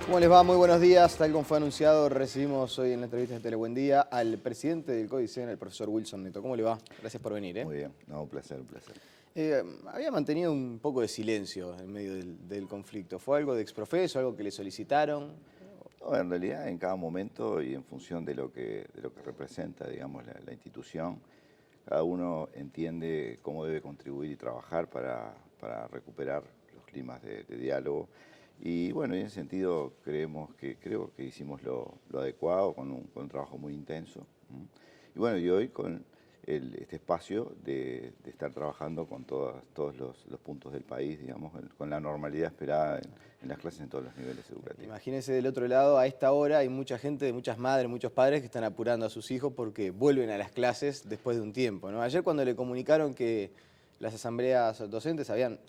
¿Cómo les va? Muy buenos días. Tal como fue anunciado, recibimos hoy en la entrevista de Telebuendía al presidente del CODICEN, el profesor Wilson Neto. ¿Cómo le va? Gracias por venir. Muy bien, no, un placer, un placer. Había mantenido un poco de silencio en medio del conflicto. ¿Fue algo de exprofeso, algo que le solicitaron? No, en realidad, en cada momento y en función de lo que representa, digamos, la institución, cada uno entiende cómo debe contribuir y trabajar para recuperar los climas de diálogo. Y bueno, en ese sentido creo que hicimos lo adecuado con un trabajo muy intenso. ¿M? Y bueno, y hoy con este espacio de estar trabajando con todos los puntos del país, digamos, con la normalidad esperada en las clases en todos los niveles educativos. Imagínese del otro lado, a esta hora hay mucha gente, muchas madres, muchos padres que están apurando a sus hijos porque vuelven a las clases después de un tiempo, ¿no? Ayer cuando le comunicaron que las asambleas docentes habían,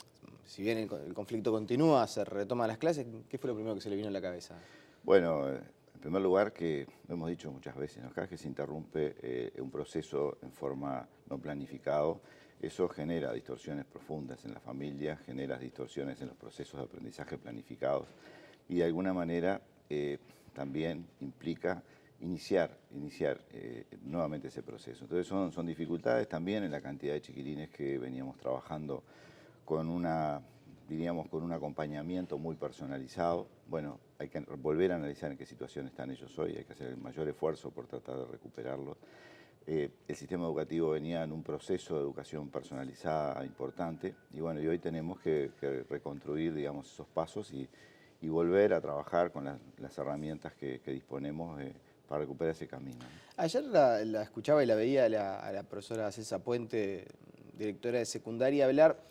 si bien el conflicto continúa, se retoman las clases, ¿qué fue lo primero que se le vino a la cabeza? Bueno, en primer lugar, que lo hemos dicho muchas veces, ¿no? Cada vez que se interrumpe un proceso en forma no planificado, eso genera distorsiones profundas en la familia, genera distorsiones en los procesos de aprendizaje planificados y de alguna manera también implica iniciar nuevamente ese proceso. Entonces son dificultades también en la cantidad de chiquilines que veníamos trabajando con diríamos, con un acompañamiento muy personalizado. Bueno, hay que volver a analizar en qué situación están ellos hoy, hay que hacer el mayor esfuerzo por tratar de recuperarlos. El sistema educativo venía en un proceso de educación personalizada importante y bueno, y hoy tenemos que reconstruir, digamos, esos pasos y volver a trabajar con las herramientas que disponemos para recuperar ese camino, ¿no? Ayer la escuchaba y la veía a la profesora César Puente, directora de secundaria, hablar,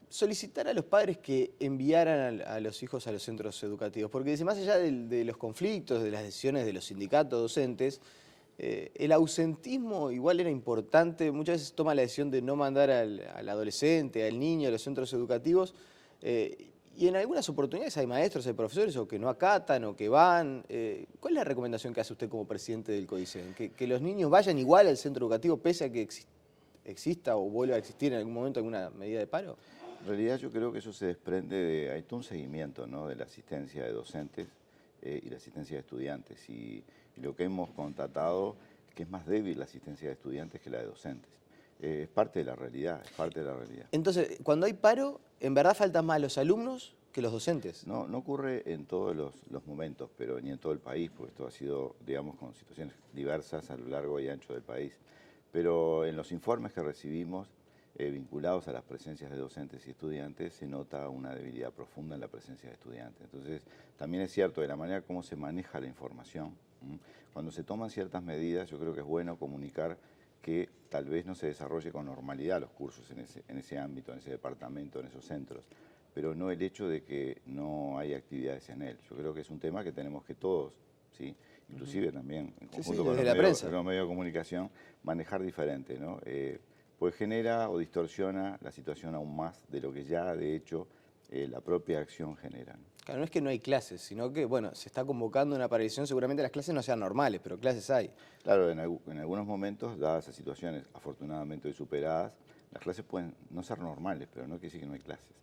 solicitar a los padres que enviaran a los hijos a los centros educativos, porque dice, más allá de los conflictos, de las decisiones de los sindicatos docentes, el ausentismo igual era importante. Muchas veces toma la decisión de no mandar al adolescente, al niño a los centros educativos, y en algunas oportunidades hay maestros, hay profesores o que no acatan o que van. ¿Cuál es la recomendación que hace usted como presidente del CODICEN? ¿Que los niños vayan igual al centro educativo pese a que exista o vuelva a existir en algún momento alguna medida de paro? En realidad yo creo que eso se desprende hay todo un seguimiento, ¿no?, de la asistencia de docentes y la asistencia de estudiantes. Y lo que hemos constatado es que es más débil la asistencia de estudiantes que la de docentes. Es parte de la realidad, es parte de la realidad. Entonces, cuando hay paro, ¿en verdad faltan más los alumnos que los docentes? No ocurre en todos los momentos, pero ni en todo el país, porque esto ha sido, digamos, con situaciones diversas a lo largo y ancho del país. Pero en los informes que recibimos, vinculados a las presencias de docentes y estudiantes, se nota una debilidad profunda en la presencia de estudiantes. Entonces, también es cierto, de la manera como se maneja la información, cuando se toman ciertas medidas, yo creo que es bueno comunicar que tal vez no se desarrolle con normalidad los cursos en ese ámbito, en ese departamento, en esos centros, pero no el hecho de que no hay actividades en él. Yo creo que es un tema que tenemos que todos, ¿sí?, inclusive también en conjunto con los medios de comunicación, manejar diferente, ¿no? Pues genera o distorsiona la situación aún más de lo que ya de hecho la propia acción genera, ¿no? Claro, no es que no hay clases, sino que, bueno, se está convocando una aparición, seguramente las clases no sean normales, pero clases hay. Claro, en algunos momentos, dadas esas situaciones afortunadamente hoy superadas, las clases pueden no ser normales, pero no quiere decir que no hay clases.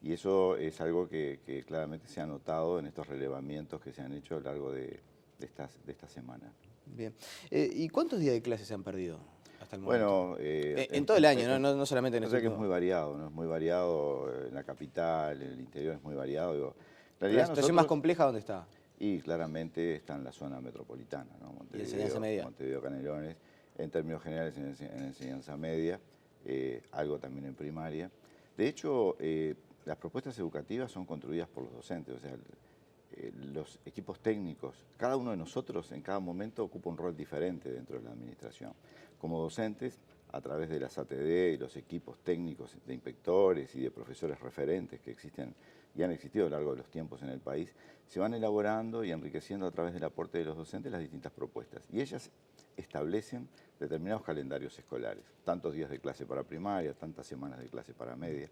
Y eso es algo que claramente se ha notado en estos relevamientos que se han hecho a lo largo de esta semana. Bien. ¿Y cuántos días de clases se han perdido hasta el momento? Bueno, En todo el año, no solamente en yo este sé que es último. muy variado, ¿no? Es muy variado en la capital, en el interior es muy variado. Digo, en Pero la realidad situación más compleja, ¿dónde está? y claramente está en la zona metropolitana, ¿no? ¿Y enseñanza media? Montevideo, Canelones, en términos generales en enseñanza media, algo también en primaria. De hecho, las propuestas educativas son construidas por los docentes, o sea, los equipos técnicos, cada uno de nosotros en cada momento ocupa un rol diferente dentro de la administración. Como docentes, a través de las ATD y los equipos técnicos de inspectores y de profesores referentes que existen y han existido a lo largo de los tiempos en el país, se van elaborando y enriqueciendo a través del aporte de los docentes las distintas propuestas. Y ellas establecen determinados calendarios escolares, tantos días de clase para primaria, tantas semanas de clase para media.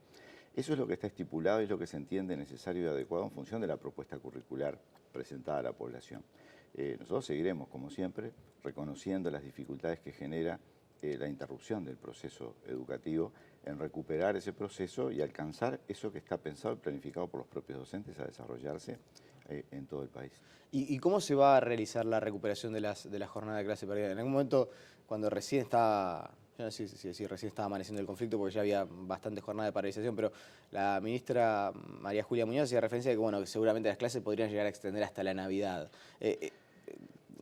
Eso es lo que está estipulado y es lo que se entiende necesario y adecuado en función de la propuesta curricular presentada a la población. Nosotros seguiremos, como siempre, reconociendo las dificultades que genera la interrupción del proceso educativo, en recuperar ese proceso y alcanzar eso que está pensado y planificado por los propios docentes a desarrollarse en todo el país. ¿Y cómo se va a realizar la recuperación de la jornada de clase perdida? En algún momento, cuando recién estaba, yo no sé si recién estaba amaneciendo el conflicto, porque ya había bastante jornada de paralización, pero la ministra María Julia Muñoz hacía referencia de que, bueno, que seguramente las clases podrían llegar a extender hasta la Navidad.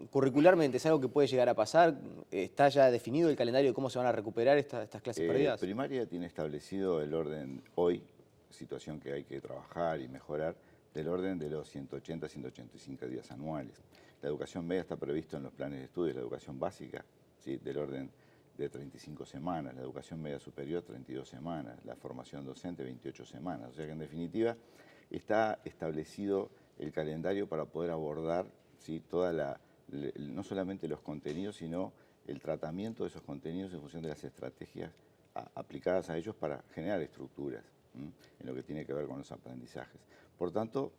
Curricularmente, ¿es algo que puede llegar a pasar? ¿Está ya definido el calendario de cómo se van a recuperar estas clases perdidas? Primaria tiene establecido el orden hoy, situación que hay que trabajar y mejorar, del orden de los 180 185 días anuales. La educación media está previsto en los planes de estudio, la educación básica, ¿sí?, del orden de 35 semanas, la educación media superior 32 semanas, la formación docente 28 semanas. O sea que en definitiva está establecido el calendario para poder abordar, ¿sí?, no solamente los contenidos, sino el tratamiento de esos contenidos en función de las estrategias aplicadas a ellos para generar estructuras en lo que tiene que ver con los aprendizajes. Por tanto,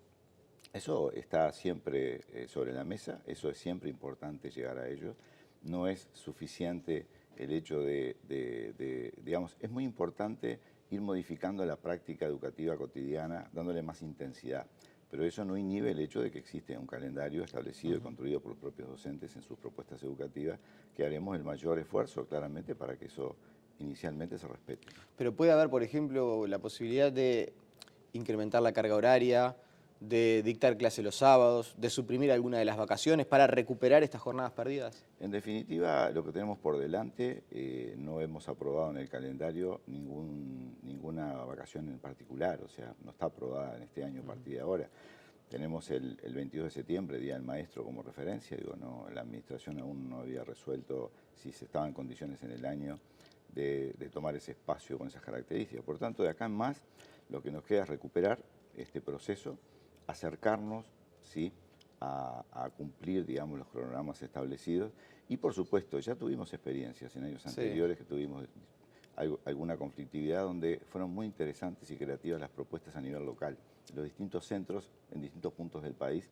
eso está siempre sobre la mesa, eso es siempre importante llegar a ello. No es suficiente el hecho digamos, es muy importante ir modificando la práctica educativa cotidiana, dándole más intensidad. Pero eso no inhibe el hecho de que existe un calendario establecido y construido por los propios docentes en sus propuestas educativas, que haremos el mayor esfuerzo, claramente, para que eso inicialmente se respete. Pero puede haber, por ejemplo, la posibilidad de incrementar la carga horaria, de dictar clase los sábados, de suprimir alguna de las vacaciones para recuperar estas jornadas perdidas. En definitiva, lo que tenemos por delante, no hemos aprobado en el calendario ninguna vacación en particular, o sea, no está aprobada en este año a partir de ahora. Tenemos el 22 de septiembre, Día del Maestro, como referencia. Digo, no, la Administración aún no había resuelto si se estaba en condiciones en el año de tomar ese espacio con esas características. Por tanto, de acá en más, lo que nos queda es recuperar este proceso, acercarnos, ¿sí?, a cumplir, digamos, los cronogramas establecidos. Y, por supuesto, ya tuvimos experiencias en años anteriores que tuvimos alguna conflictividad donde fueron muy interesantes y creativas las propuestas a nivel local. Los distintos centros en distintos puntos del país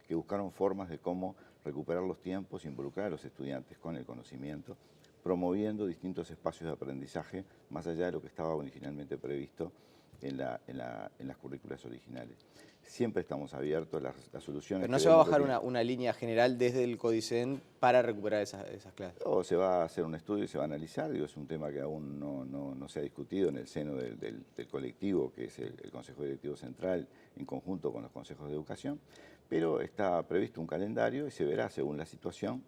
que buscaron formas de cómo recuperar los tiempos, involucrar a los estudiantes con el conocimiento, promoviendo distintos espacios de aprendizaje más allá de lo que estaba originalmente previsto en las currículas originales. Siempre estamos abiertos a las soluciones. Pero no se va a bajar una línea general desde el Codicen para recuperar esas clases. O se va a hacer un estudio y se va a analizar. Digo, es un tema que aún no se ha discutido en el seno del colectivo, que es el Consejo Directivo Central, en conjunto con los consejos de educación, pero está previsto un calendario y se verá según la situación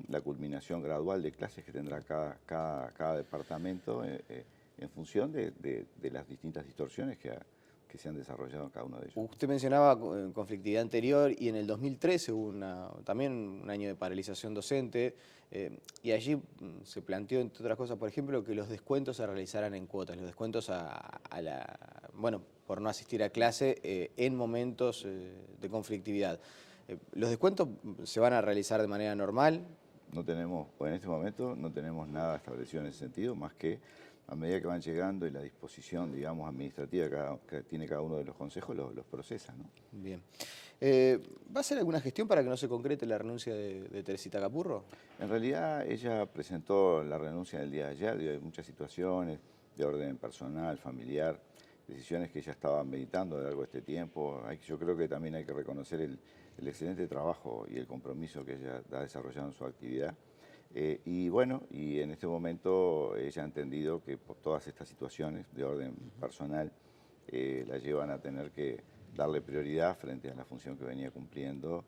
la culminación gradual de clases que tendrá cada departamento en función de las distintas distorsiones que se han desarrollado en cada uno de ellos. Usted mencionaba conflictividad anterior y en el 2013 hubo también un año de paralización docente y allí se planteó, entre otras cosas, por ejemplo, que los descuentos se realizaran en cuotas, los descuentos bueno, por no asistir a clase en momentos de conflictividad. ¿Los descuentos se van a realizar de manera normal? No tenemos, o en este momento, no tenemos nada establecido en ese sentido, más que a medida que van llegando y la disposición, digamos, administrativa que tiene cada uno de los consejos, los procesa, ¿no? Bien. ¿Va a hacer alguna gestión para que no se concrete la renuncia de Teresita Capurro? En realidad, ella presentó la renuncia en el día de ayer. Hay muchas situaciones de orden personal, familiar, decisiones que ella estaba meditando a lo largo de este tiempo. Yo creo que también hay que reconocer el excelente trabajo y el compromiso que ella ha desarrollado en su actividad. Y bueno, y en este momento ella ha entendido que por todas estas situaciones de orden personal la llevan a tener que darle prioridad frente a la función que venía cumpliendo,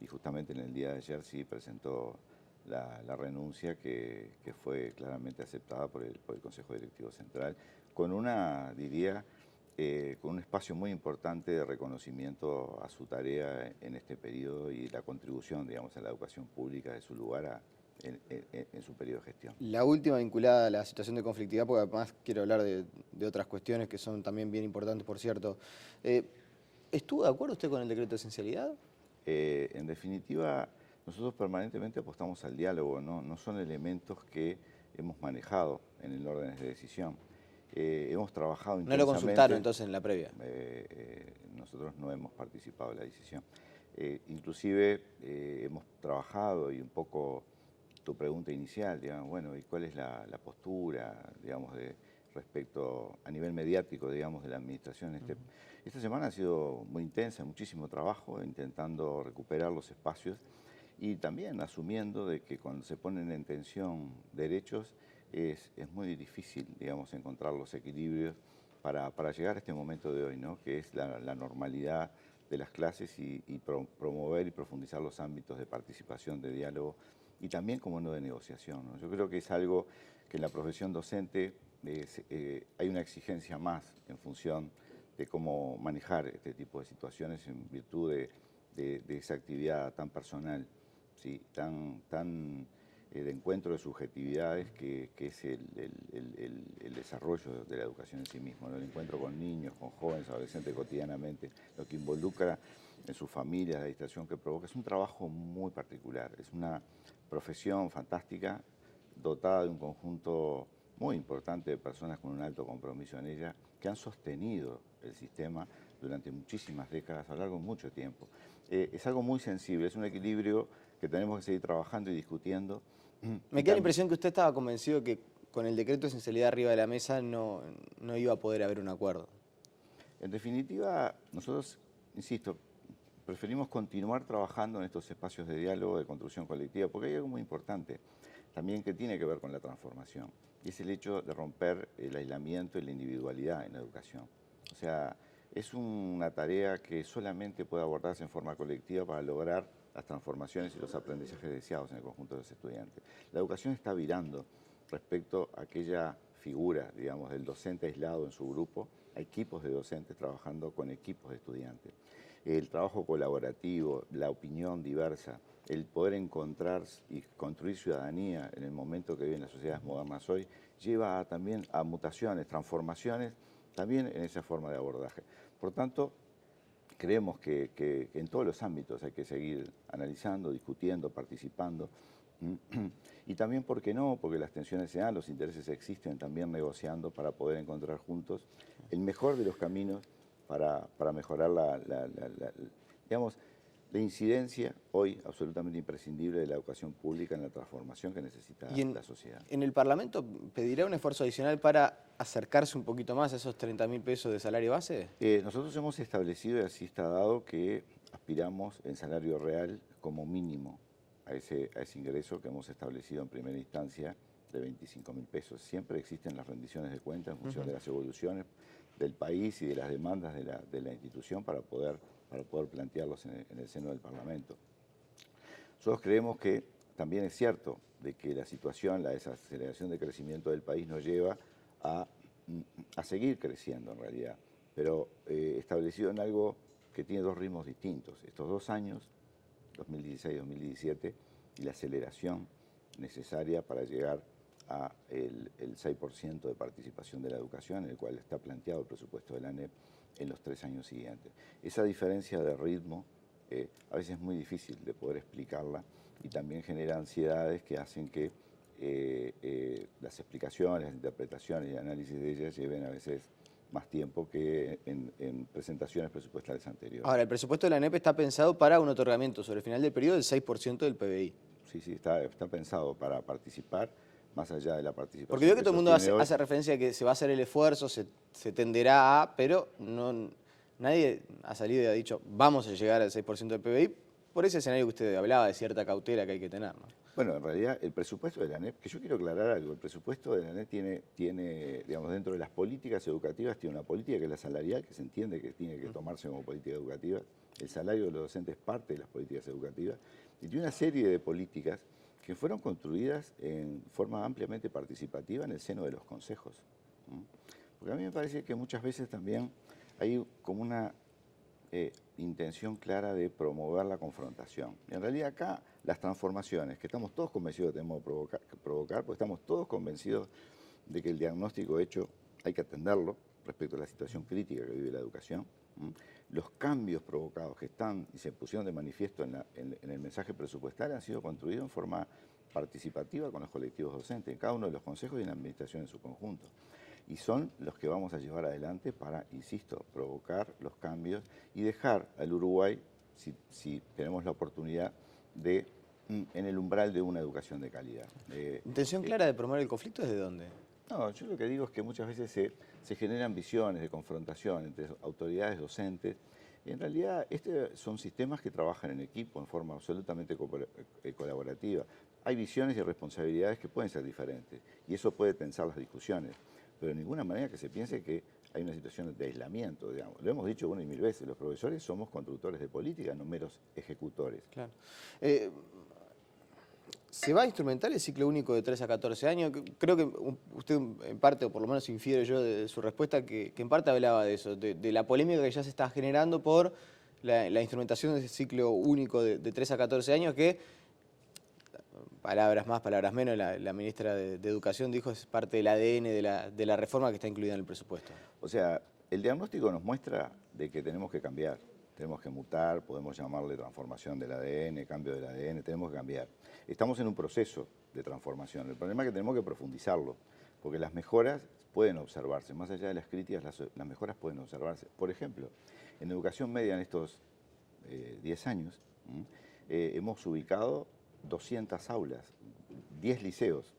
y justamente en el día de ayer sí presentó la renuncia que fue claramente aceptada por el Consejo Directivo Central, con diría, con un espacio muy importante de reconocimiento a su tarea en este periodo y la contribución, digamos, a la educación pública de su lugar en su periodo de gestión. La última vinculada a la situación de conflictividad, porque además quiero hablar de otras cuestiones que son también bien importantes, por cierto. ¿Estuvo de acuerdo usted con el decreto de esencialidad? En definitiva, nosotros permanentemente apostamos al diálogo, no son elementos que hemos manejado en el orden de decisión. Hemos trabajado intensamente. ¿No lo consultaron entonces en la previa? Nosotros no hemos participado en la decisión. Inclusive hemos trabajado y un poco tu pregunta inicial, digamos, bueno, ¿y cuál es la postura, digamos, respecto a nivel mediático, digamos, de la administración? Esta semana ha sido muy intensa, muchísimo trabajo, intentando recuperar los espacios y también asumiendo de que cuando se ponen en tensión derechos es muy difícil, digamos, encontrar los equilibrios para llegar a este momento de hoy, ¿no? Que es la normalidad de las clases y promover y profundizar los ámbitos de participación, de diálogo y también, como no, de negociación, ¿no? Yo creo que es algo que en la profesión docente hay una exigencia más en función de cómo manejar este tipo de situaciones en virtud de esa actividad tan personal, ¿sí? tan de encuentro de subjetividades que es el desarrollo de la educación en sí mismo, ¿no? El encuentro con niños, con jóvenes, adolescentes cotidianamente, lo que involucra en sus familias, la distracción que provoca, es un trabajo muy particular, es una profesión fantástica, dotada de un conjunto muy importante de personas con un alto compromiso en ella, que han sostenido el sistema durante muchísimas décadas, a lo largo de mucho tiempo. Es algo muy sensible, es un equilibrio que tenemos que seguir trabajando y discutiendo. Me queda la impresión que usted estaba convencido que con el decreto de esencialidad arriba de la mesa no iba a poder haber un acuerdo. En definitiva, nosotros, insisto, preferimos continuar trabajando en estos espacios de diálogo, de construcción colectiva, porque hay algo muy importante también que tiene que ver con la transformación, y es el hecho de romper el aislamiento y la individualidad en la educación. O sea, es una tarea que solamente puede abordarse en forma colectiva para lograr las transformaciones y los aprendizajes deseados en el conjunto de los estudiantes. La educación está virando respecto a aquella figura, digamos, del docente aislado en su grupo, a equipos de docentes trabajando con equipos de estudiantes. El trabajo colaborativo, la opinión diversa, el poder encontrar y construir ciudadanía en el momento que viven las sociedades modernas hoy, lleva también a mutaciones, transformaciones, también en esa forma de abordaje. Por tanto, creemos que en todos los ámbitos hay que seguir analizando, discutiendo, participando. Y también, ¿por qué no? Porque las tensiones se dan, los intereses existen, también negociando para poder encontrar juntos el mejor de los caminos para mejorar digamos, la incidencia hoy absolutamente imprescindible de la educación pública en la transformación que necesita la sociedad. ¿En el Parlamento pedirá un esfuerzo adicional para acercarse un poquito más a esos 30.000 pesos de salario base? Nosotros hemos establecido, y así está dado, que aspiramos en salario real como mínimo a ese ingreso que hemos establecido en primera instancia de 25.000 pesos. Siempre existen las rendiciones de cuentas en función de las evoluciones del país y de las demandas de la institución para poder plantearlos en el seno del Parlamento. Nosotros creemos que también es cierto de que la situación, la desaceleración de crecimiento del país nos lleva a seguir creciendo en realidad, pero establecido en algo que tiene dos ritmos distintos. Estos 2 años, 2016-2017, y la aceleración necesaria para llegar a el 6% de participación de la educación, en el cual está planteado el presupuesto de la ANEP en los 3 años siguientes. Esa diferencia de ritmo a veces es muy difícil de poder explicarla y también genera ansiedades que hacen que las explicaciones, las interpretaciones y el análisis de ellas lleven a veces más tiempo que en presentaciones presupuestales anteriores. Ahora, el presupuesto de la ANEP está pensado para un otorgamiento sobre el final del periodo del 6% del PBI. Sí, está pensado para participar más allá de la participación. Porque veo que todo el mundo hace referencia a que se va a hacer el esfuerzo, se tenderá a, pero nadie ha salido y ha dicho vamos a llegar al 6% del PBI por ese escenario que usted hablaba de cierta cautela que hay que tener, ¿no? Bueno, en realidad el presupuesto de la ANEP, que yo quiero aclarar algo, el presupuesto de la ANEP tiene, digamos, dentro de las políticas educativas, tiene una política que es la salarial, que se entiende que tiene que tomarse como política educativa. El salario de los docentes es parte de las políticas educativas. Y tiene una serie de políticas que fueron construidas en forma ampliamente participativa en el seno de los consejos. Porque a mí me parece que muchas veces también hay como una intención clara de promover la confrontación. Y en realidad acá las transformaciones, que estamos todos convencidos de que tenemos que provocar, porque estamos todos convencidos de que el diagnóstico hecho hay que atenderlo respecto a la situación crítica que vive la educación. Los cambios provocados que están y se pusieron de manifiesto en el mensaje presupuestal han sido construidos en forma participativa con los colectivos docentes, en cada uno de los consejos y en la administración en su conjunto. Y son los que vamos a llevar adelante para, insisto, provocar los cambios y dejar al Uruguay, si tenemos la oportunidad, de en el umbral de una educación de calidad. ¿Intención clara de promover el conflicto desde dónde? No, yo lo que digo es que muchas veces se generan visiones de confrontación entre autoridades docentes. En realidad, son sistemas que trabajan en equipo, en forma absolutamente colaborativa. Hay visiones y responsabilidades que pueden ser diferentes, y eso puede tensar las discusiones, pero de ninguna manera que se piense que hay una situación de aislamiento, digamos. Lo hemos dicho una y mil veces, los profesores somos constructores de política, no meros ejecutores. Claro. ¿Se va a instrumentar el ciclo único de 3 a 14 años? Creo que usted en parte, o por lo menos infiero yo de su respuesta, que en parte hablaba de eso, de la polémica que ya se está generando por la instrumentación de ese ciclo único de 3 a 14 años que, palabras más, palabras menos, la ministra de Educación dijo es parte del ADN de la reforma que está incluida en el presupuesto. O sea, el diagnóstico nos muestra de que tenemos que cambiar, tenemos que mutar, podemos llamarle transformación del ADN, cambio del ADN, tenemos que cambiar. Estamos en un proceso de transformación. El problema es que tenemos que profundizarlo, porque las mejoras pueden observarse, más allá de las críticas, las mejoras pueden observarse. Por ejemplo, en educación media en estos 10 años, hemos ubicado 200 aulas, 10 liceos.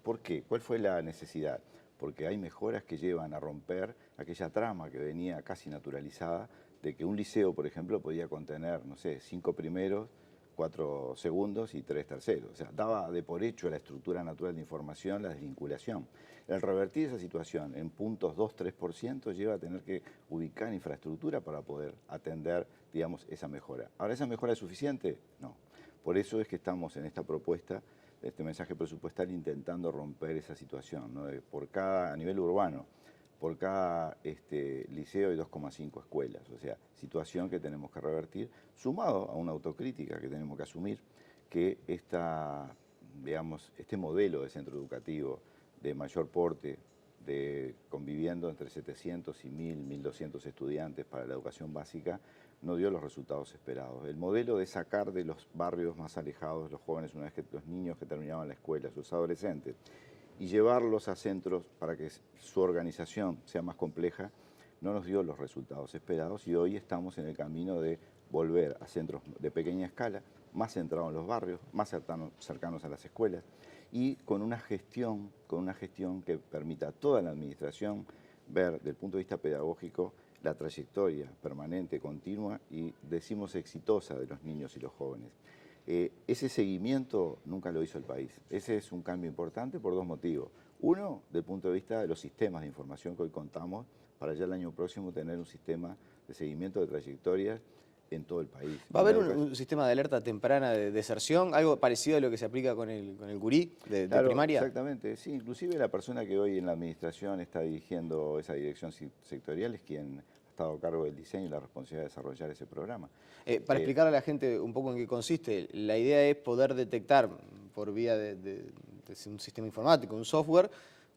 ¿Por qué? ¿Cuál fue la necesidad? Porque hay mejoras que llevan a romper aquella trama que venía casi naturalizada de que un liceo, por ejemplo, podía contener, no sé, 5 primeros, 4 segundos y 3 terceros. O sea, daba de por hecho la estructura natural de información, la desvinculación. El revertir esa situación en puntos 2-3% lleva a tener que ubicar infraestructura para poder atender, digamos, esa mejora. Ahora, ¿esa mejora es suficiente? No. Por eso es que estamos en esta propuesta, este mensaje presupuestal, intentando romper esa situación, ¿no? Por cada, a nivel urbano, por cada liceo hay 2,5 escuelas, o sea, situación que tenemos que revertir, sumado a una autocrítica que tenemos que asumir, que este modelo de centro educativo de mayor porte, conviviendo entre 700 y 1.200 estudiantes para la educación básica, no dio los resultados esperados. El modelo de sacar de los barrios más alejados los jóvenes, una vez que los niños que terminaban la escuela, sus adolescentes, y llevarlos a centros para que su organización sea más compleja, no nos dio los resultados esperados, y hoy estamos en el camino de volver a centros de pequeña escala, más centrados en los barrios, más cercanos a las escuelas, y con una gestión que permita a toda la administración ver desde el punto de vista pedagógico la trayectoria permanente, continua y, decimos, exitosa de los niños y los jóvenes. Ese seguimiento nunca lo hizo el país. Ese es un cambio importante por dos motivos. Uno, desde el punto de vista de los sistemas de información que hoy contamos, para ya el año próximo tener un sistema de seguimiento de trayectorias en todo el país. ¿Va a haber un sistema de alerta temprana de deserción, algo parecido a lo que se aplica con el gurí de primaria? Exactamente, sí. Inclusive la persona que hoy en la administración está dirigiendo esa dirección sectorial es quien ha estado a cargo del diseño y la responsabilidad de desarrollar ese programa. Para explicarle a la gente un poco en qué consiste, la idea es poder detectar por vía de un sistema informático, un software,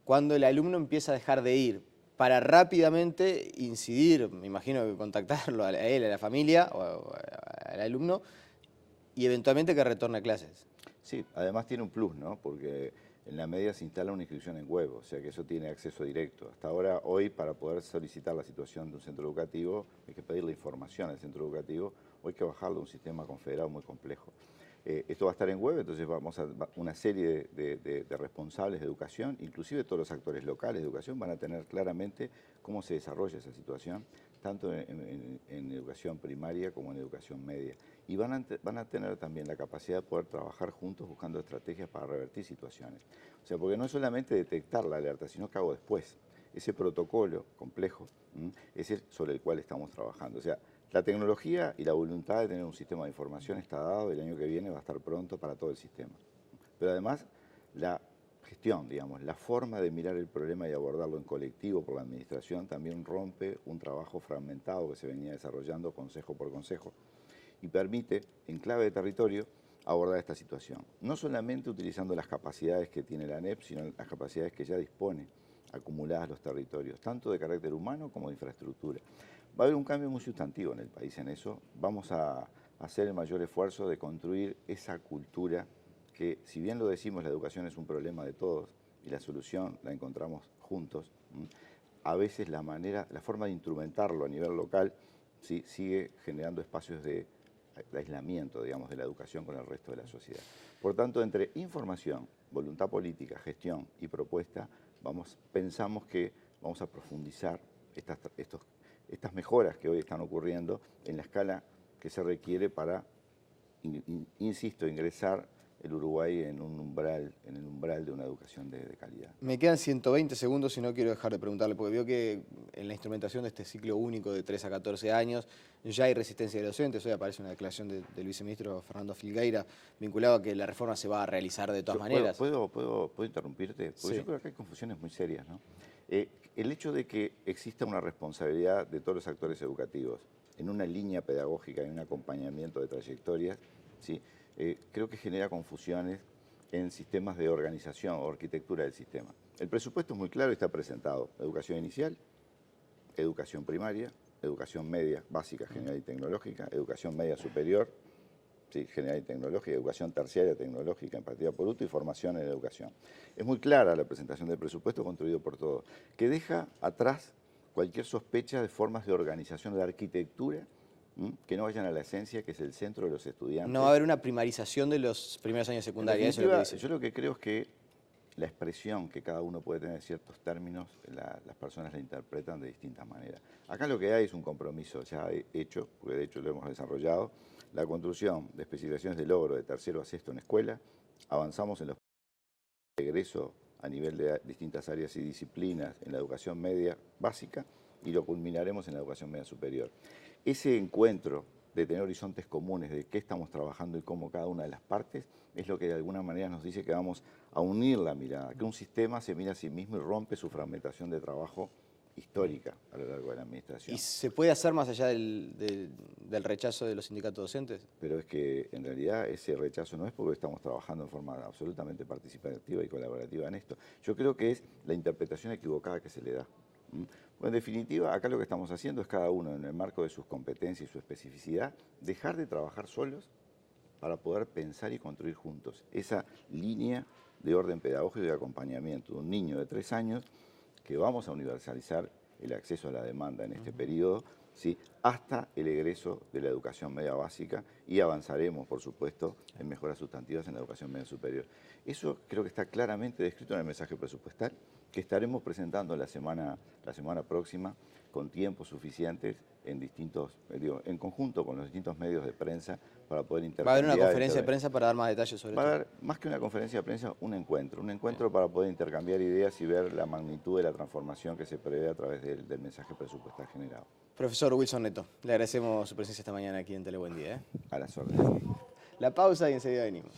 cuando el alumno empieza a dejar de ir, para rápidamente incidir, me imagino que contactarlo a él, a la familia o al alumno, y eventualmente que retorne a clases. Sí, además tiene un plus, ¿no? Porque en la media se instala una inscripción en web, o sea que eso tiene acceso directo. Hasta ahora, hoy, para poder solicitar la situación de un centro educativo, hay que pedir la información al centro educativo, o hay que bajarlo a un sistema confederado muy complejo. Esto va a estar en web, entonces una serie de responsables de educación, inclusive todos los actores locales de educación, van a tener claramente cómo se desarrolla esa situación, tanto en educación primaria como en educación media. Y van a tener también la capacidad de poder trabajar juntos buscando estrategias para revertir situaciones. O sea, porque no es solamente detectar la alerta, sino que hago después. Ese protocolo complejo es el sobre el cual estamos trabajando. O sea, la tecnología y la voluntad de tener un sistema de información está dado, el año que viene va a estar pronto para todo el sistema. Pero además, la gestión, digamos, la forma de mirar el problema y abordarlo en colectivo por la administración también rompe un trabajo fragmentado que se venía desarrollando consejo por consejo y permite, en clave de territorio, abordar esta situación. No solamente utilizando las capacidades que tiene la ANEP, sino las capacidades que ya dispone acumuladas los territorios, tanto de carácter humano como de infraestructura. Va a haber un cambio muy sustantivo en el país en eso. Vamos a hacer el mayor esfuerzo de construir esa cultura que, si bien lo decimos, la educación es un problema de todos y la solución la encontramos juntos, a veces la forma de instrumentarlo a nivel local, ¿sí?, sigue generando espacios de aislamiento, digamos, de la educación con el resto de la sociedad. Por tanto, entre información, voluntad política, gestión y propuesta, pensamos que vamos a profundizar estas mejoras que hoy están ocurriendo en la escala que se requiere para, insisto, ingresar el Uruguay en el umbral de una educación de calidad. Me quedan 120 segundos y no quiero dejar de preguntarle, porque veo que en la instrumentación de este ciclo único de 3 a 14 años ya hay resistencia de docentes. Hoy aparece una declaración del viceministro Fernando Filgueira vinculado a que la reforma se va a realizar de todas maneras. ¿Puedo interrumpirte? Porque Sí. yo creo que hay confusiones muy serias, ¿no? El hecho de que exista una responsabilidad de todos los actores educativos en una línea pedagógica y un acompañamiento de trayectorias, ¿sí? Creo que genera confusiones en sistemas de organización o arquitectura del sistema. El presupuesto es muy claro y está presentado. Educación inicial, educación primaria, educación media, básica, general y tecnológica, educación media superior, sí, general y tecnológica, educación terciaria tecnológica en partida por UTO y formación en educación. Es muy clara la presentación del presupuesto construido por todos, que deja atrás cualquier sospecha de formas de organización de la arquitectura que no vayan a la esencia, que es el centro de los estudiantes. No va a haber una primarización de los primeros años de secundaria, eso es lo que dice. Yo lo que creo es que la expresión que cada uno puede tener en ciertos términos, las personas la interpretan de distintas maneras. Acá lo que hay es un compromiso ya hecho, porque de hecho lo hemos desarrollado, la construcción de especificaciones de logro de tercero a sexto en escuela, avanzamos en los egreso a nivel de distintas áreas y disciplinas en la educación media básica y lo culminaremos en la educación media superior. Ese encuentro de tener horizontes comunes, de qué estamos trabajando y cómo cada una de las partes, es lo que de alguna manera nos dice que vamos a unir la mirada, que un sistema se mira a sí mismo y rompe su fragmentación de trabajo histórica a lo largo de la administración. ¿Y se puede hacer más allá del rechazo de los sindicatos docentes? Pero es que en realidad ese rechazo no es porque estamos trabajando en forma absolutamente participativa y colaborativa en esto. Yo creo que es la interpretación equivocada que se le da. Bueno, en definitiva, acá lo que estamos haciendo es cada uno en el marco de sus competencias y su especificidad, dejar de trabajar solos para poder pensar y construir juntos. Esa línea de orden pedagógico y de acompañamiento de un niño de 3 años que vamos a universalizar el acceso a la demanda en este periodo, ¿sí? Hasta el egreso de la educación media básica y avanzaremos, por supuesto, en mejoras sustantivas en la educación media superior. Eso creo que está claramente descrito en el mensaje presupuestal que estaremos presentando la semana próxima con tiempos suficientes en conjunto con los distintos medios de prensa para poder intercambiar. ¿Va a haber una conferencia de prensa para dar más detalles sobre esto? Va a haber, más que una conferencia de prensa, un encuentro para poder intercambiar ideas y ver la magnitud de la transformación que se prevé a través del mensaje presupuestal generado. Profesor Wilson Neto, le agradecemos su presencia esta mañana aquí en Tele Buen Día. A las órdenes. La pausa y enseguida venimos.